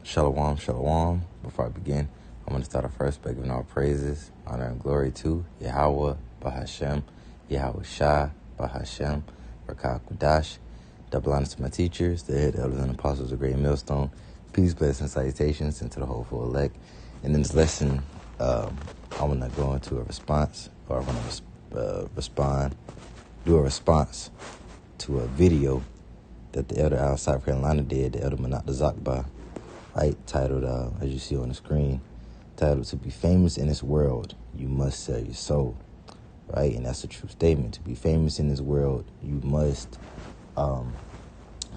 Shalom, shalom. Before I begin, I'm going to start off first by giving all praises, honor, and glory to Yahweh, Bahashem, Yahweh Shah, Bahashem, Rakah Kudash. Double honors to my teachers, the head elders and apostles of Great Millstone. Peace, blessings, and salutations into the hopeful elect. And in this lesson, I want to go into a response, or I want to do a response to a video that the elder out of South Carolina did, the elder Manat Zakba, right, titled, as you see on the screen, titled, "To be famous in this world, you must sell your soul," right? And that's a true statement. To be famous in this world, you must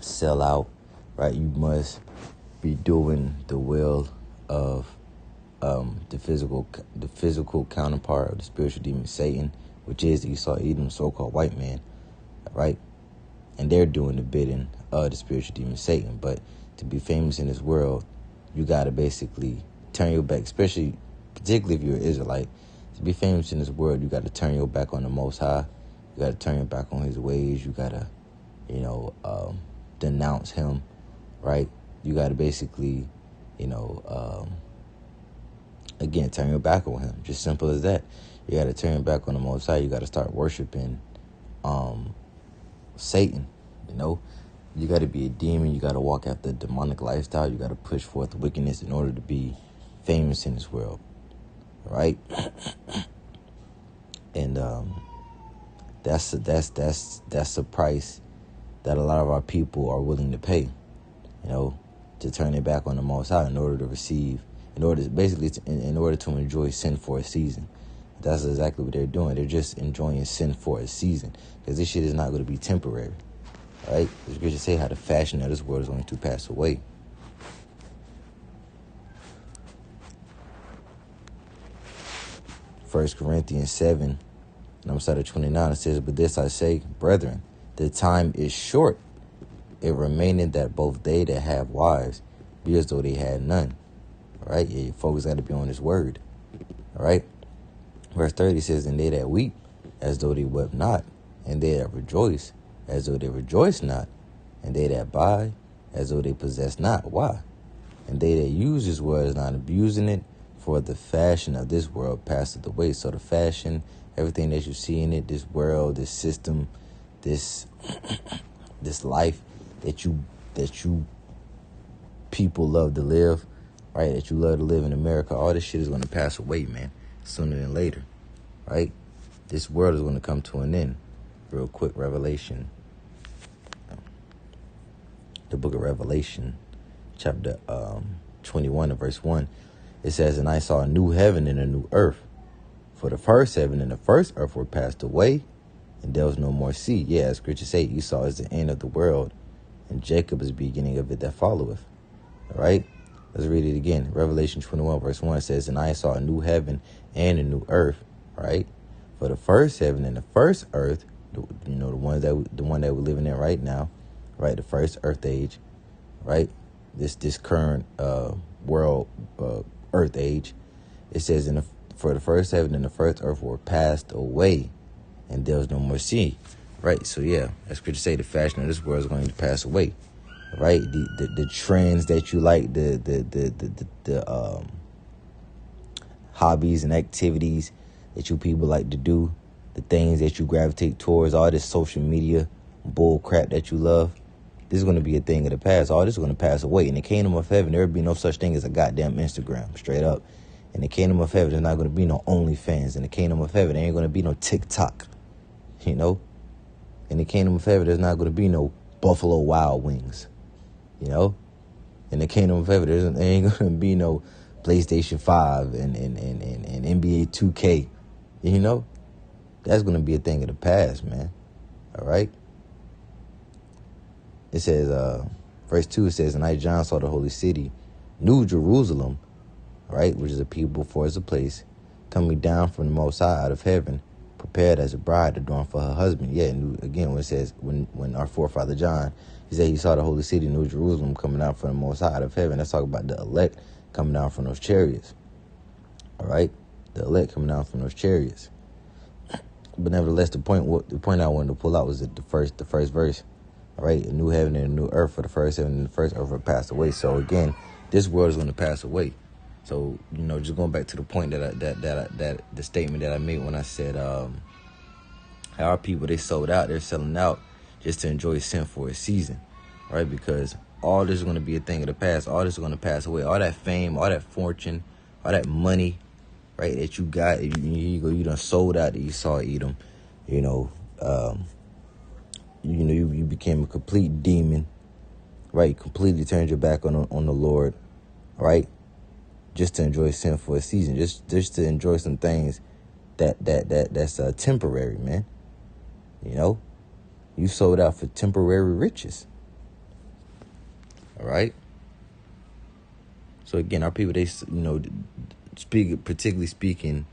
sell out, right? You must be doing the will of the physical counterpart of the spiritual demon Satan, which is Esau, Edom, the so-called white man, right? And they're doing the bidding of the spiritual demon Satan. But to be famous in this world, you got to basically turn your back, particularly if you're an Israelite. To be famous in this world, you got to turn your back on the Most High. You got to turn your back on his ways. You got to, denounce him, right? You got to basically, again, turn your back on him. Just simple as that. You got to turn your back on the Most High. You got to start worshiping Satan, You got to be a demon. You got to walk after the demonic lifestyle. You got to push forth wickedness in order to be famous in this world, right? And that's the price that a lot of our people are willing to pay, to turn their back on the Most High in order to enjoy sin for a season. That's exactly what they're doing. They're just enjoying sin for a season, because this shit is not going to be temporary. Right? The scriptures say how the fashion of this world is going to pass away. First Corinthians 7, and I'm going to start at 29. It says, "But this I say, brethren, the time is short. It remaineth that both they that have wives be as though they had none." All right? Yeah, your focus got to be on this word. All right? Verse 30 says, "And they that weep, as though they wept not, and they that rejoice, as though they rejoice not, and they that buy, as though they possess not." Why? "And they that use this word is not abusing it, for the fashion of this world passeth away." So the fashion, everything that you see in it, this world, this system, this this life that you people love to live, right? That you love to live in America, all this shit is going to pass away, man, sooner than later, right? This world is going to come to an end. Real quick, Revelation. The book of Revelation, chapter 21 and verse 1. It says, "And I saw a new heaven and a new earth. For the first heaven and the first earth were passed away, and there was no more sea." Yeah, as scripture say, Esau is the end of the world, and Jacob is the beginning of it that followeth. All right? Let's read it again. Revelation 21 verse 1 says, "And I saw a new heaven and a new earth," right? "For the first heaven and the first earth," the one that we're living in right now, right? The first earth age, right? This current world earth age. It says, "For the first heaven and the first earth were passed away, and there was no more sea." Right? So yeah, as scripture say, the fashion of this world is going to pass away. Right? The trends that you like, the hobbies and activities that you people like to do, the things that you gravitate towards, all this social media bull crap that you love, this is going to be a thing of the past. All this is going to pass away. In the kingdom of heaven, there will be no such thing as a goddamn Instagram, straight up. In the kingdom of heaven, there's not going to be no OnlyFans. In the kingdom of heaven, there ain't going to be no TikTok, In the kingdom of heaven, there's not going to be no Buffalo Wild Wings, In the kingdom of heaven, there ain't going to be no PlayStation 5 and NBA 2K, That's going to be a thing of the past, man. All right? It says, verse 2, it says, "And I, John, saw the holy city, New Jerusalem," right, which is a people for as a place, "coming down from the Most High out of heaven, prepared as a bride adorned for her husband." Yeah, and again, when it says, when our forefather John, he said he saw the holy city, New Jerusalem, coming down from the Most High out of heaven. That's talking about the elect coming down from those chariots. All right? The elect coming down from those chariots. But nevertheless, the point I wanted to pull out was the first verse. All right, a new heaven and a new earth, for the first heaven and the first earth were passed away. So again, This world is going to pass away. So, just going back to the point that the statement that I made when I said, how our people, they sold out, they're selling out just to enjoy sin for a season, right? Because all this is going to be a thing of the past. All this is going to pass away. All that fame, all that fortune, all that money, right, that you got, you done sold out to Esau, Edom, you became a complete demon, right? Completely turned your back on the Lord, right? Just to enjoy sin for a season, just to enjoy some things that's temporary, man. You sold out for temporary riches. All right. So again, our people, they particularly speaking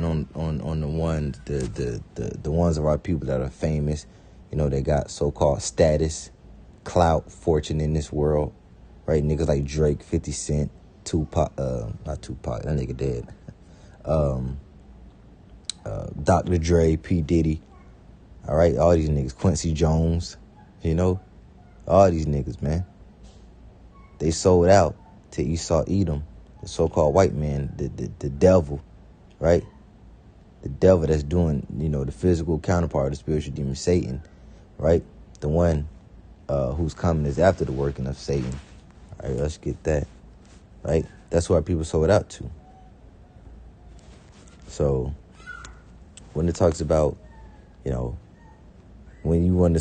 on the ones the ones of our people that are famous, they got so-called status, clout, fortune in this world, right? Niggas like Drake, 50 Cent, Tupac, not Tupac, that nigga dead. Dr. Dre, P. Diddy, all right, all these niggas, Quincy Jones, all these niggas, man. They sold out to Esau, Edom, the so-called white man, the devil, right? The devil that's doing, the physical counterpart of the spiritual demon, Satan, right? The one whose coming is after the working of Satan. All right, let's get that, right? That's what our people sold out to. So when it talks about, when you want to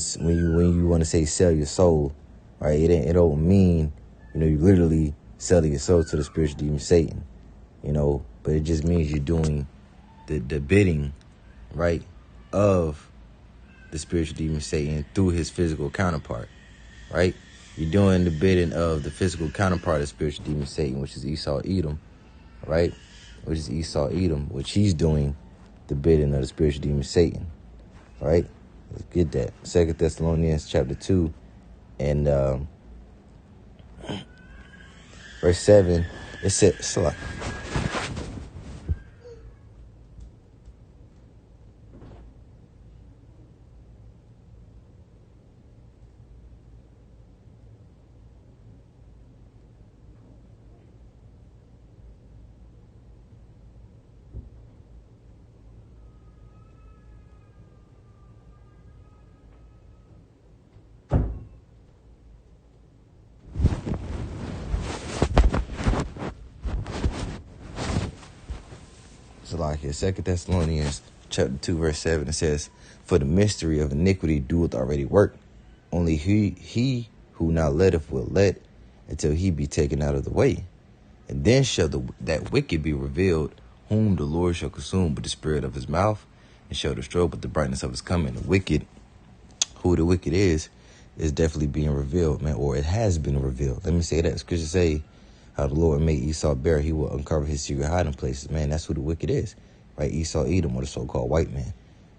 say sell your soul, right? It don't mean, you literally selling your soul to the spiritual demon Satan, but it just means you're doing the bidding, right, of the spiritual demon Satan through his physical counterpart, right? You're doing the bidding of the physical counterpart of spiritual demon Satan, which is Esau, Edom, right? Which he's doing the bidding of the spiritual demon Satan, right? Let's get that. 2 Thessalonians chapter 2 and verse 7, it says, here, 2 Thessalonians chapter 2, verse 7, it says, for the mystery of iniquity doeth already work. Only he who now letteth will let until he be taken out of the way. And then shall that wicked be revealed, whom the Lord shall consume with the spirit of his mouth, and shall destroy with the brightness of his coming. The wicked, who the wicked is definitely being revealed, man, or it has been revealed. Let me say that. Scripture say, how the Lord made Esau bare, he will uncover his secret hiding places. Man, that's who the wicked is, right? Esau, Edom, or the so-called white man,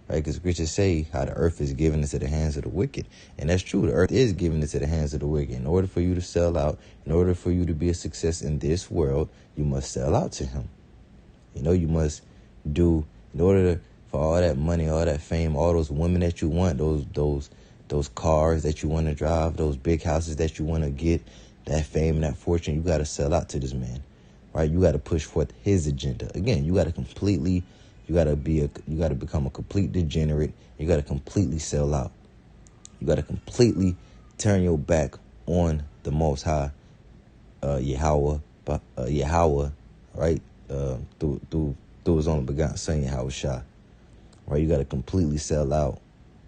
right? Because scriptures say how the earth is given into the hands of the wicked. And that's true. The earth is given into the hands of the wicked. In order for you to sell out, in order for you to be a success in this world, you must sell out to him. You must do, in order for all that money, all that fame, all those women that you want, those cars that you want to drive, those big houses that you want to get, that fame and that fortune, you got to sell out to this man, right? You got to push forth his agenda. Again, you got to become a complete degenerate. You got to completely sell out. You got to completely turn your back on the Most High, Yahweh, right? Through his only begotten Son, Yahweh Shah, right? You got to completely sell out.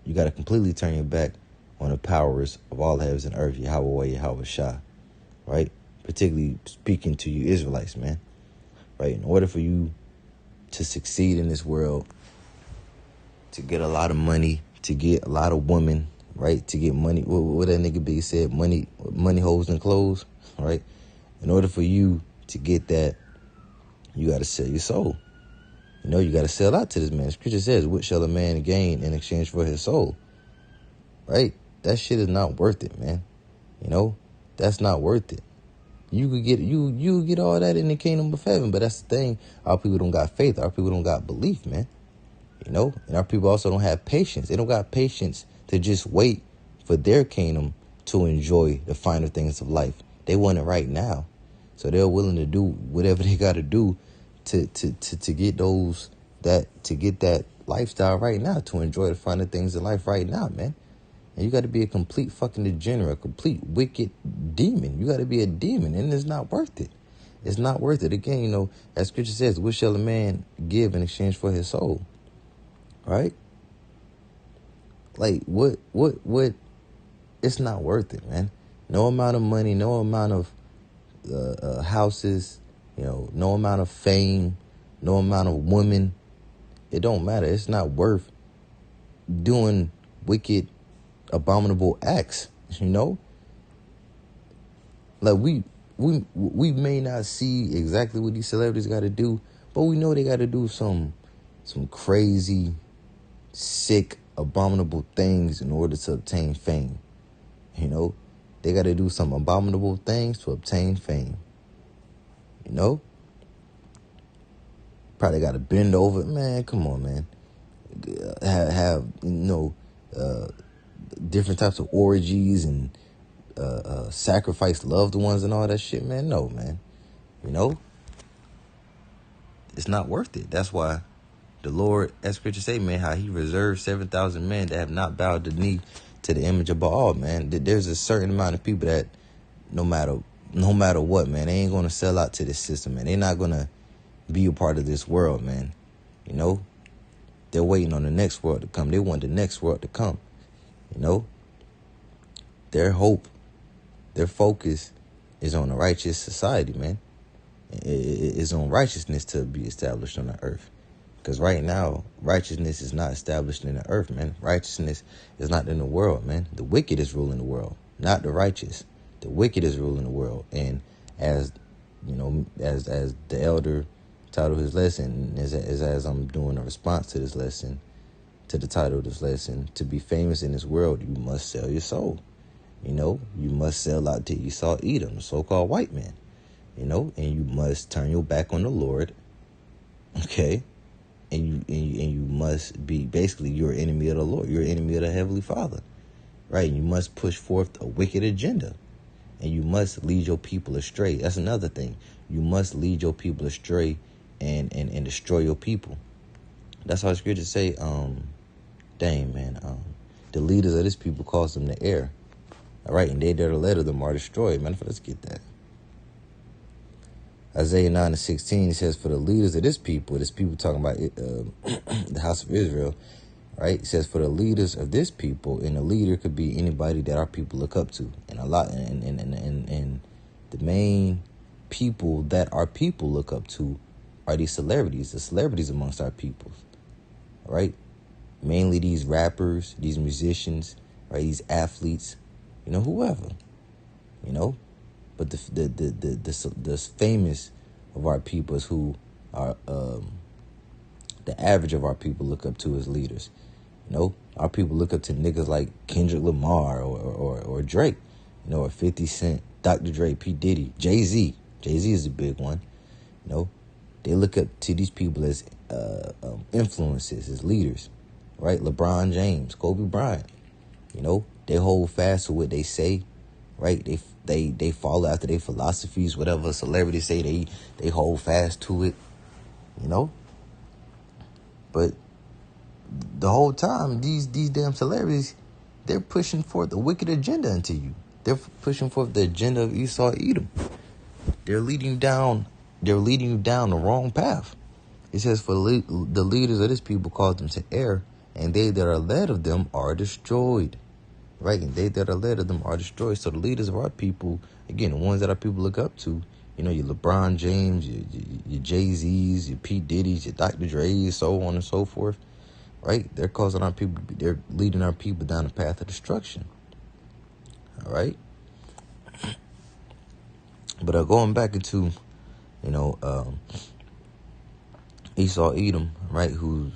You got to completely turn your back on the powers of all heavens and earth, Yahweh, Yahweh Shah, right? Particularly speaking to you Israelites, man, right? In order for you to succeed in this world, to get a lot of money, to get a lot of women, right? To get money, what that nigga Big said, money, hoes, and clothes, right? In order for you to get that, you got to sell your soul. You got to sell out to this man. Scripture says, what shall a man gain in exchange for his soul? Right? That shit is not worth it, man. That's not worth it. You could get all that in the kingdom of heaven, but that's the thing. Our people don't got faith. Our people don't got belief, man. And our people also don't have patience. They don't got patience to just wait for their kingdom to enjoy the finer things of life. they want it right now. So they're willing to do whatever they got to do to get that lifestyle right now, to enjoy the finer things in life right now, man. And you got to be a complete fucking degenerate, a complete wicked demon. You got to be a demon, and it's not worth it. It's not worth it. Again, you know, as Scripture says, what shall a man give in exchange for his soul? Right? Like, what? It's not worth it, man. No amount of money, no amount of houses, you know, no amount of fame, no amount of women. It don't matter. It's not worth doing wicked, abominable acts, you know? Like, we may not see exactly what these celebrities got to do, but we know they got to do some crazy, sick, abominable things in order to obtain fame. You know, they got to do some abominable things to obtain fame. You know, probably got to bend over. Man, come on, man. Have different types of orgies and sacrifice loved ones and all that shit, man. No, man. You know, it's not worth it. That's why the Lord, as Scripture say, man, how he reserved 7,000 men that have not bowed the knee to the image of Baal, man. There's a certain amount of people that no matter what, man, they ain't going to sell out to this system, man. They're not going to be a part of this world, man. You know, they're waiting on the next world to come. They want the next world to come. You know, their hope, their focus is on a righteous society, man. It is on righteousness to be established on the earth. Because right now, righteousness is not established in the earth, man. Righteousness is not in the world, man. The wicked is ruling the world, not the righteous. The wicked is ruling the world. And as you know, as the elder titled his lesson, as I'm doing a response to this lesson, to the title of this lesson, to be famous in this world, you must sell your soul. You know, you must sell out to Esau, Edom, the so-called white man. You know, and you must turn your back on the Lord. Okay. And you must be, basically, you're an enemy of the Lord. You're an enemy of the Heavenly Father, right? And you must push forth a wicked agenda, and you must lead your people astray. That's another thing. You must lead your people astray and destroy your people. That's how Scripture say, dang, man, the leaders of this people cause them to err. All right, and they that are led of them are destroyed. Man, let's get that. Isaiah 9:16 says, for the leaders of this people talking about the house of Israel, right? It says, for the leaders of this people, and a leader could be anybody that our people look up to. And and the main people that our people look up to are these celebrities, the celebrities amongst our people, right? Mainly these rappers, these musicians, right? These athletes, you know, whoever, you know. But the famous of our people is who are the average of our people look up to as leaders. You know, our people look up to niggas like Kendrick Lamar or Drake, you know, or 50 Cent, Dr. Dre, P. Diddy, Jay-Z. Jay-Z is a big one. You know, they look up to these people as influences, as leaders, right? LeBron James, Kobe Bryant. You know, they hold fast to what they say. Right, they follow after their philosophies, whatever celebrities say, they hold fast to it, you know. But the whole time, these damn celebrities, they're pushing forth a wicked agenda into you. They're pushing forth the agenda of Esau, Edom. They're leading you down the wrong path. It says, for the leaders of this people cause them to err, and they that are led of them are destroyed. Right, and they that are led of them are destroyed. So the leaders of our people, again, the ones that our people look up to, you know, your LeBron James, your Jay-Z's, your P. Diddy's, your Dr. Dre's, so on and so forth, right? They're causing our people, they're leading our people down the path of destruction. All right? But going back into, you know, Esau, Edom, right? Who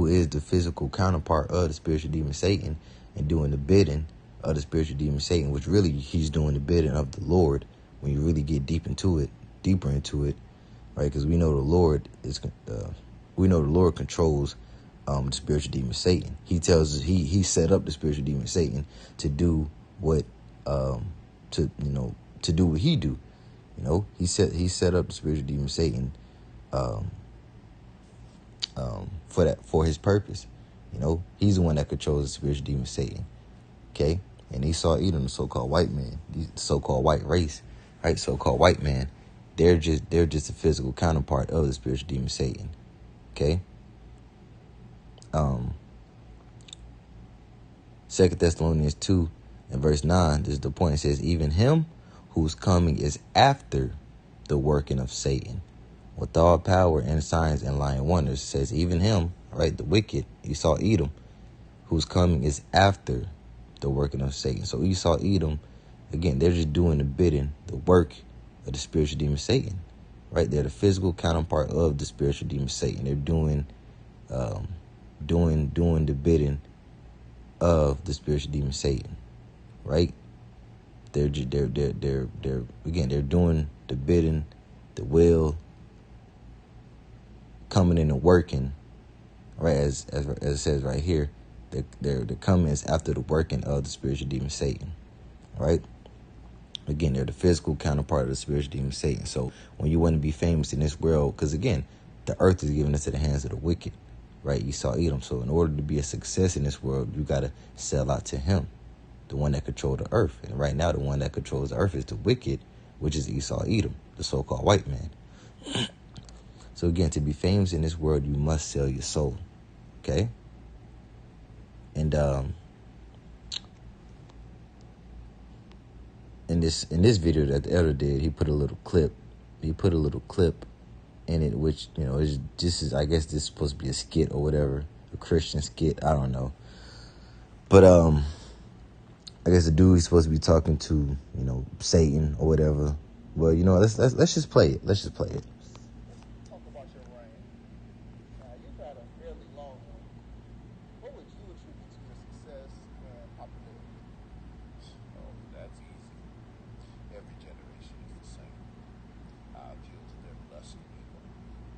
is the physical counterpart of the spiritual demon Satan, and doing the bidding of the spiritual demon Satan, which really he's doing the bidding of the Lord when you really get deeper into it, right? Because we know the Lord controls the spiritual demon Satan. He tells us he set up the spiritual demon Satan to do what to do what he do. He set up the spiritual demon Satan for his purpose. He's the one that controls the spiritual demon Satan. Okay, and Esau, Edom, the so-called white man, the so-called white race, right? So-called white man, they're just a physical counterpart of the spiritual demon Satan. Okay. 2 Thessalonians 2 and verse 9, this is the point. It says, even him whose coming is after the working of Satan, with all power and signs and lying wonders. It says, even him, right, the wicked, Esau, Edom, whose coming is after the working of Satan. So Esau, Edom, again, they're just doing the bidding, the work of the spiritual demon Satan, right? They're the physical counterpart of the spiritual demon Satan. They're doing the bidding of the spiritual demon Satan, right? They're doing the bidding, the will, coming in and working, right? As it says right here, the coming is after the working of the spiritual demon Satan, right? Again, they're the physical counterpart of the spiritual demon Satan. So when you want to be famous in this world, because again, the earth is given into the hands of the wicked, right? Esau, Edom. So in order to be a success in this world, you got to sell out to him, the one that controls the earth. And right now, the one that controls the earth is the wicked, which is Esau, Edom, the so-called white man. So again, to be famous in this world, you must sell your soul. Okay? And in this video that the elder did, he put a little clip. In it, which, is just, I guess this is supposed to be a skit or whatever, a Christian skit, I don't know. But I guess the dude is supposed to be talking to, Satan or whatever. Well, let's just play it. Let's just play it. Talk about your reign. You've had a fairly long one. What would you attribute to your success and popularity? Oh, that's easy. Every generation is the same. I appeal to their blessing people.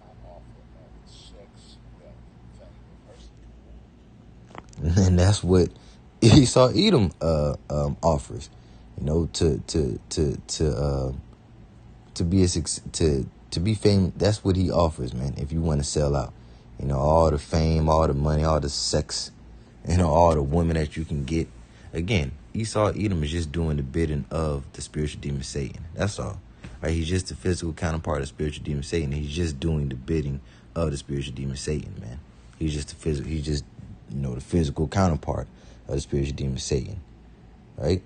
I offer up sex, wealth, fame, and person. And that's what Esau, Edom offers. To be famous, that's what he offers, man. If you want to sell out, all the fame, all the money, all the sex, all the women that you can get. Again, Esau, Edom is just doing the bidding of the spiritual demon Satan. That's all. Right? He's just the physical counterpart of the spiritual demon Satan. He's just doing the bidding of the spiritual demon Satan, man. He's just the physical counterpart of the spiritual demon Satan, right?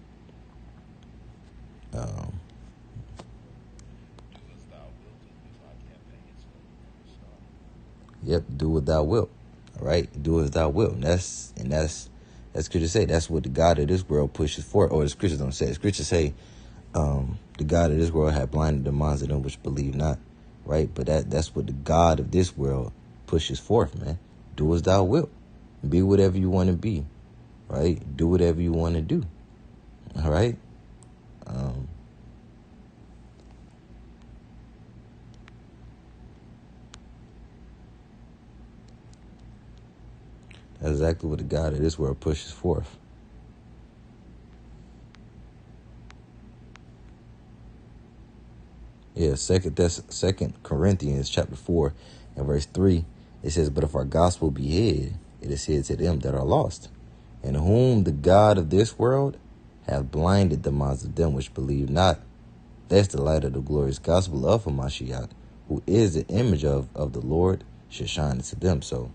Yep, do what thou wilt. All right, do as thou wilt. And that's scripture say. That's what the God of this world pushes for. Or the scriptures don't say. The scriptures say, the God of this world had blinded the minds of them which believe not. Right, but that's what the God of this world pushes forth, man. Do as thou wilt. Be whatever you want to be. Right, do whatever you want to do. All right. That's exactly what the God of this world pushes forth. Yeah, Second Corinthians chapter 4 and verse 3, it says, but if our gospel be hid, it is hid to them that are lost, in whom the God of this world hath blinded the minds of them which believe not. That's the light of the glorious gospel of Hamashiach, who is the image of the Lord, should shine into them. So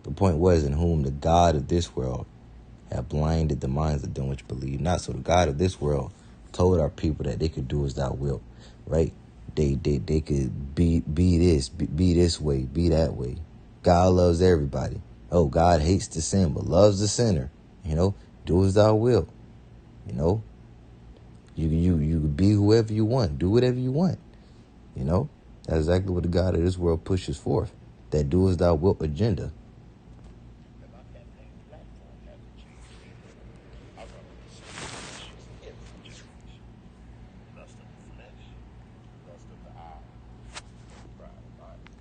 the point was, in whom the God of this world have blinded the minds of them which believe not. So the God of this world told our people that they could do as thou wilt, right? They could be this way, be that way. God loves everybody. Oh, God hates the sin, but loves the sinner. Do as thou wilt. You could be whoever you want, do whatever you want. That's exactly what the God of this world pushes forth. That do as thou wilt agenda.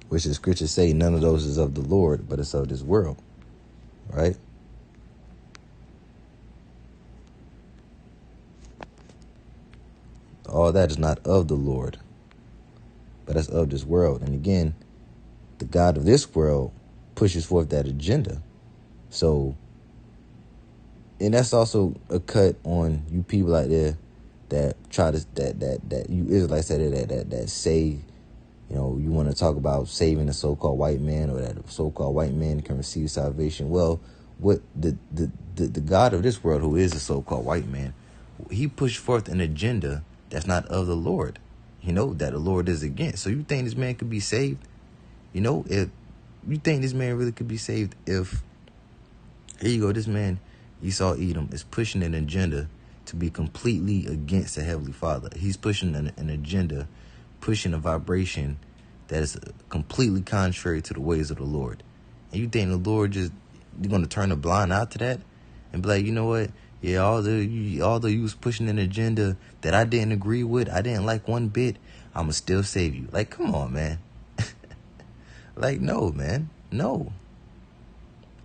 Which the scriptures say none of those is of the Lord, but it's of this world. Right? All that is not of the Lord, but that's of this world. And again, the God of this world pushes forth that agenda. So, and that's also a cut on you people out there that try to that you Israelites that say, you know, you want to talk about saving the so-called white man, or that the so-called white man can receive salvation. Well, what the God of this world, who is the so-called white man, he pushed forth an agenda that's not of the Lord, you know, that the Lord is against. So you think this man could be saved? You know, if you think this man really could be saved, if, here you go, this man, Esau Edom, is pushing an agenda to be completely against the Heavenly Father. He's pushing an agenda, pushing a vibration that is completely contrary to the ways of the Lord. And you think the Lord you're going to turn a blind eye to that and be like, you know what? Yeah, although you was pushing an agenda that I didn't agree with, I didn't like one bit, I'ma still save you. Like, come on, man. Like, no, man. No.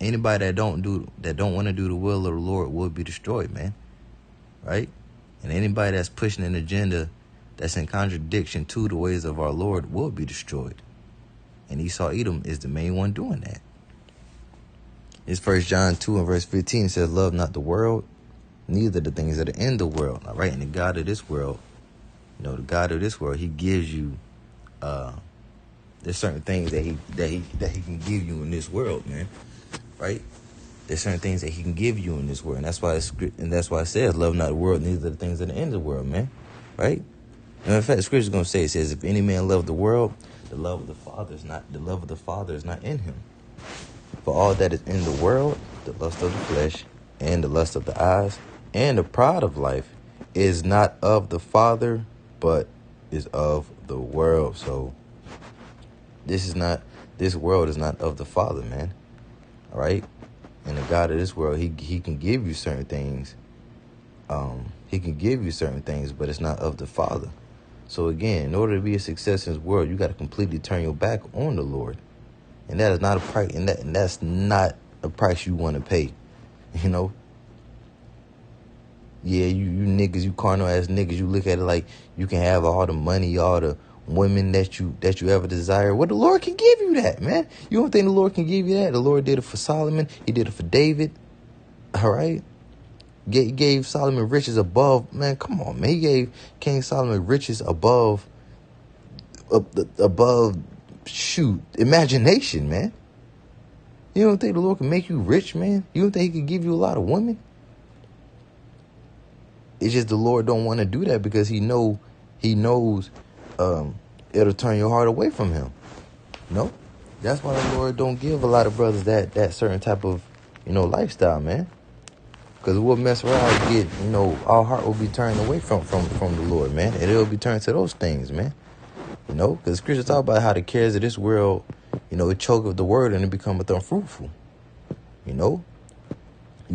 Anybody that don't want to do the will of the Lord will be destroyed, man. Right? And anybody that's pushing an agenda that's in contradiction to the ways of our Lord will be destroyed. And Esau Edom is the main one doing that. It's 1 John 2 and verse 15 says, love not the world, neither the things that are in the world. All right, and the God of this world, you know, the God of this world, he gives you, there's certain things that he can give you in this world, man. Right? There's certain things that he can give you in this world, and that's why it says, love not the world, neither the things that are in the world, man. Right? And in fact, the scripture is going to say, it says, if any man love the world, the love of the Father is not in him. For all that is in the world, the lust of the flesh, and the lust of the eyes, and the pride of life, is not of the Father, but is of the world. So this world is not of the Father, man. All right? And the God of this world, he can give you certain things. He can give you certain things, but it's not of the Father. So again, in order to be a success in this world, you got to completely turn your back on the Lord. And that is not a price, and that's not a price you want to pay. You know? Yeah, you niggas, you carnal ass niggas, you look at it like you can have all the money, all the women that you ever desire. Well, the Lord can give you that, man. You don't think the Lord can give you that? The Lord did it for Solomon. He did it for David. All right? He gave Solomon riches above, man, come on, man. He gave King Solomon riches above, shoot, imagination, man. You don't think the Lord can make you rich, man? You don't think he can give you a lot of women? It's just the Lord don't want to do that because he knows it'll turn your heart away from him. No? That's why the Lord don't give a lot of brothers that certain type of, lifestyle, man. Because we'll mess around and get, our heart will be turned away from the Lord, man. And it'll be turned to those things, man. Because scripture talk about how the cares of this world, it choketh the word and it becometh unfruitful. You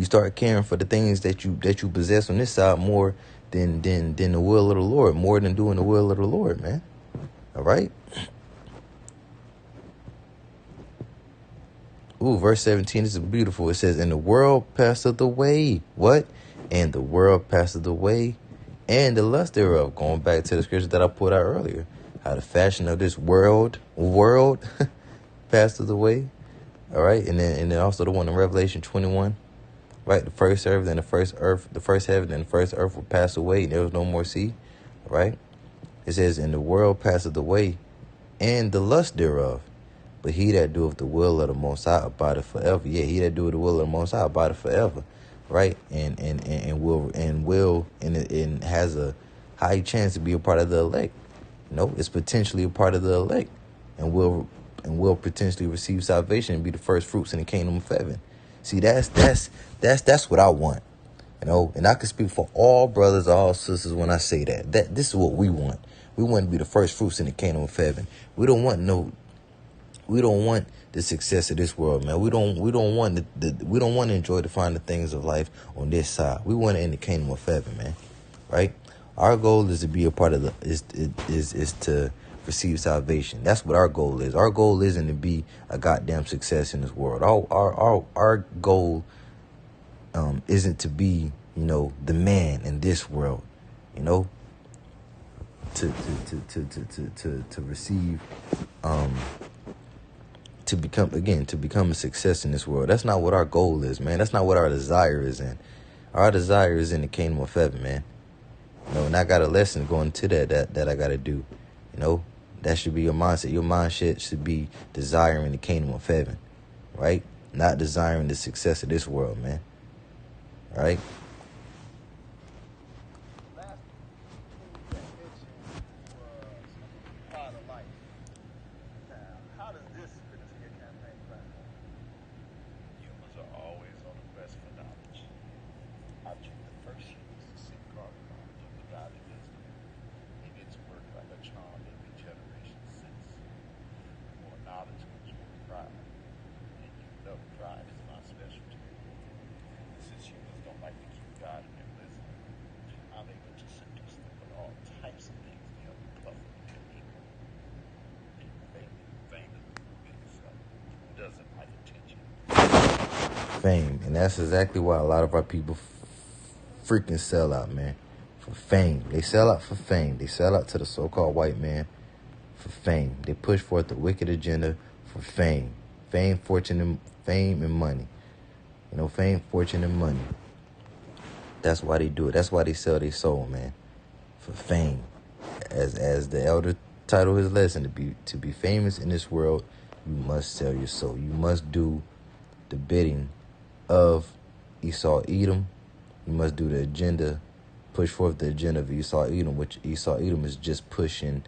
start caring for the things that you possess on this side more than the will of the Lord, more than doing the will of the Lord, man. All right? Ooh, verse 17 is beautiful. It says, and the world passeth away. What? And the world passeth away, and the lust thereof. Going back to the scripture that I put out earlier. How the fashion of this world passeth away. All right? And then also the one in Revelation 21. Right? The first heaven and the first heaven and the first earth will pass away, and there was no more sea. Right? It says, and the world passeth away, and the lust thereof. But he that doeth the will of the Most High abideth forever. Yeah, he that doeth the will of the Most High abideth forever, right? And has a high chance to be a part of the elect. It's potentially a part of the elect, and will potentially receive salvation and be the first fruits in the kingdom of heaven. See, that's what I want, And I can speak for all brothers, all sisters when I say that. This is what we want. We want to be the first fruits in the kingdom of heaven. We don't want the success of this world, man. We don't want to enjoy the finer things of life on this side. We want it in the kingdom of heaven, man. Right? Our goal is to be a part of is to receive salvation. That's what our goal is. Our goal isn't to be a goddamn success in this world. Our goal isn't to be, the man in this world. to receive, to become a success in this world. That's not what our goal is, man. That's not what our desire is in. Our desire is in the kingdom of heaven, man. And I got a lesson going to that I got to do. That should be your mindset. Your mindset should be desiring the kingdom of heaven, right? Not desiring the success of this world, man. Right? Last thing you mentioned was pride of life. Now, how does this fit into your campaign platform? Humans are always on the quest for knowledge. Object the first humans to seek God knowledge of the God that is there. And it's worked like a charm every generation since. The more knowledge comes with pride. And pride is my specialty. And since humans don't like to keep God in their wisdom, I'm able to seduce them with all types of things to help puff up their ego. Fame is the biggest stuff. Who doesn't like attention? Fame. And that's exactly why a lot of our people freaking sell out, man. For fame. They sell out for fame. They sell out to the so-called white man for fame. They push forth the wicked agenda for fame. Fame, fortune, and money. Fame, fortune, and money. That's why they do it. That's why they sell their soul, man. For fame. As the elder titled his lesson, to be famous in this world, you must sell your soul. You must do the bidding of Esau Edom. You must do the agenda, push forth the agenda of Esau Edom, which Esau Edom is just pushing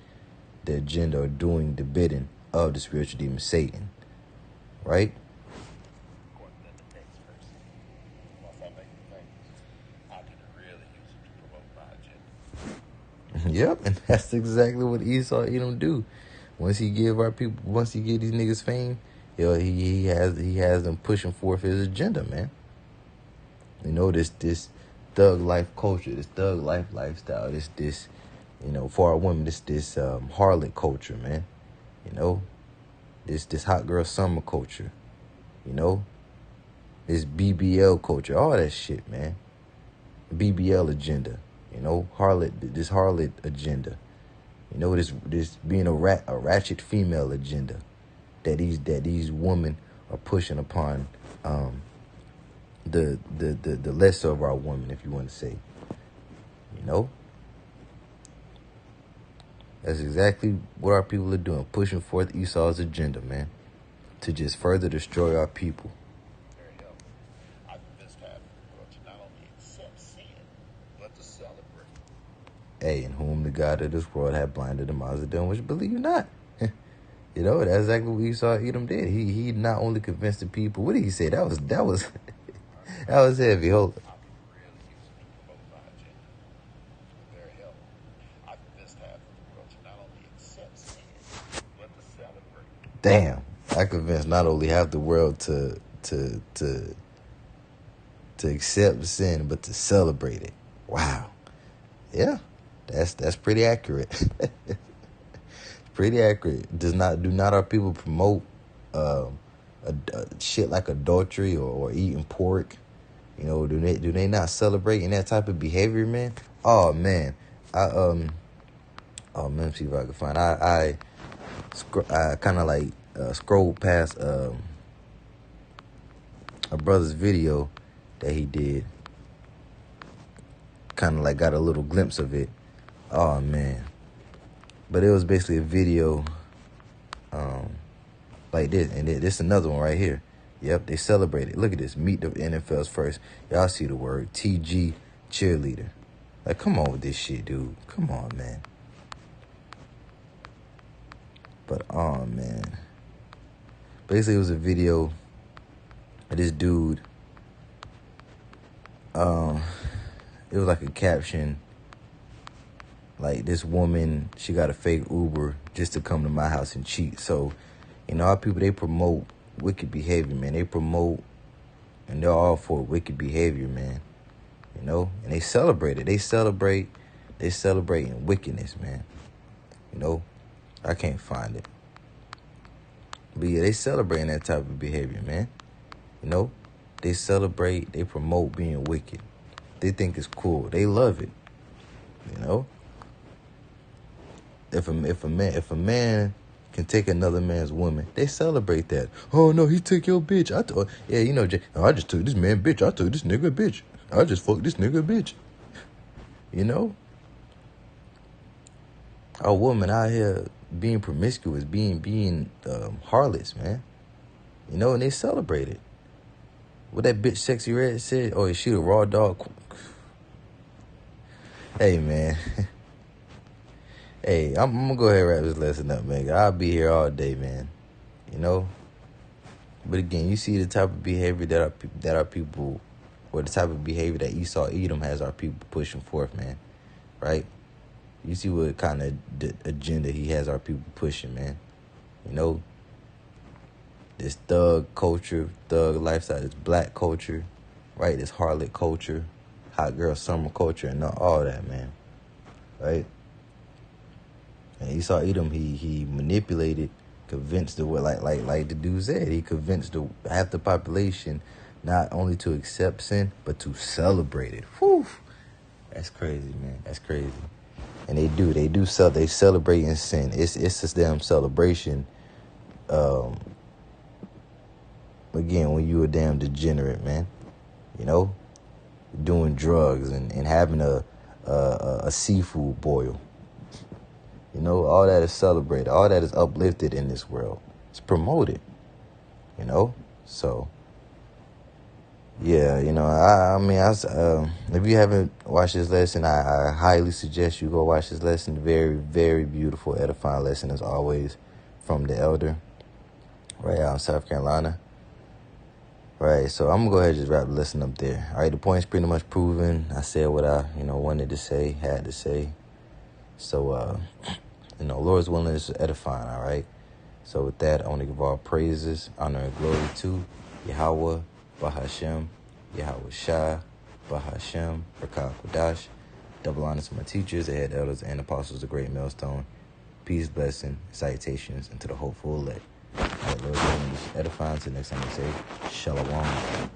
the agenda or doing the bidding of the spiritual demon Satan. Right? According to the next person, once I make it famous, I can really use it to promote my agenda. Yep, and that's exactly what Esau Edom do. Once he give these niggas fame, he has them pushing forth his agenda, man. This thug life culture, this thug life lifestyle, this for our women, this harlot culture, man. This hot girl summer culture, this BBL culture, all that shit, man. BBL agenda, this harlot agenda, this being a ratchet female agenda that these women are pushing upon the lesser of our women, if you want to say, That's exactly what our people are doing, pushing forth Esau's agenda, man, to just further destroy our people. Very helpful. I convinced half of the world to not only accept sin, but to celebrate. Hey, in whom the God of this world had blinded the minds of them which believe not. That's exactly what Esau Edom did. He not only convinced the people. What did he say? That was that was heavy. Hold. I can really use it to promote my agenda. Very helpful. I convinced half of the world to not only accept sin, but to celebrate. Damn, I convinced not only half the world to accept sin, but to celebrate it. Wow. Yeah, that's pretty accurate. Pretty accurate. Do not our people promote shit like adultery or eating pork? Do they not celebrate in that type of behavior, man? Oh man, let me see if I can find. I kind of like scrolled past a brother's video that he did. Kind of like got a little glimpse of it. Oh man. But it was basically a video like this. And this another one right here. Yep, they celebrated. Look at this. Meet the NFL's first. Y'all see the word. TG cheerleader. Like, come on with this shit, dude. Come on, man. But, oh, man. Basically, it was a video of this dude. It was like a caption. Like, this woman, she got a fake Uber just to come to my house and cheat. So, our people, they promote wicked behavior, man. They promote, and they're all for wicked behavior, man. And they celebrate it. They celebrate in wickedness, man. I can't find it. But yeah, they celebrate that type of behavior, man. They celebrate, they promote being wicked. They think it's cool. They love it, if a man can take another man's woman, they celebrate that. Oh no, he took your bitch. I just took this man bitch. I took this nigga bitch. I just fucked this nigga bitch. You know, a woman out here being promiscuous, being harlots, man. You know, and they celebrate it. What that bitch Sexy Red said, oh, is she a raw dog? Hey, man. Hey, I'm going to go ahead and wrap this lesson up, man. I'll be here all day, man. You know? But again, you see the type of behavior that our people, or the type of behavior that Esau Edom has our people pushing forth, man. Right? You see what kind of agenda he has our people pushing, man. You know? This thug culture, thug lifestyle, this black culture, right? This harlot culture, hot girl summer culture, and all that, man. Right? And Esau Edom, he manipulated, convinced like the dude said, he convinced half the population not only to accept sin, but to celebrate it. Whew. That's crazy, man. That's crazy. And they celebrate in sin. It's this damn celebration. Again, when you a damn degenerate, man, you know, doing drugs and having a seafood boil, you know, all that is celebrated, all that is uplifted in this world. It's promoted, you know. So, yeah, you know, if you haven't watched this lesson, I highly suggest you go watch this lesson. Very, very beautiful, edifying lesson as always from the elder, right out in South Carolina. Right, so I'm going to go ahead and just wrap the lesson up there. All right, the point's pretty much proven. I said what I, wanted to say, had to say. So, Lord's willing is edifying, all right? So with that, I want to give all praises, honor, and glory to Yahweh, Bahashem, Yahweh Shai, Bahashem, Rakah Kodash. Double honors to my teachers, the head elders, and apostles, the great millstone. Peace, blessing, salutations, and to the hopeful elect. All right, Lord, edifying. Until next time, I say, Shalom.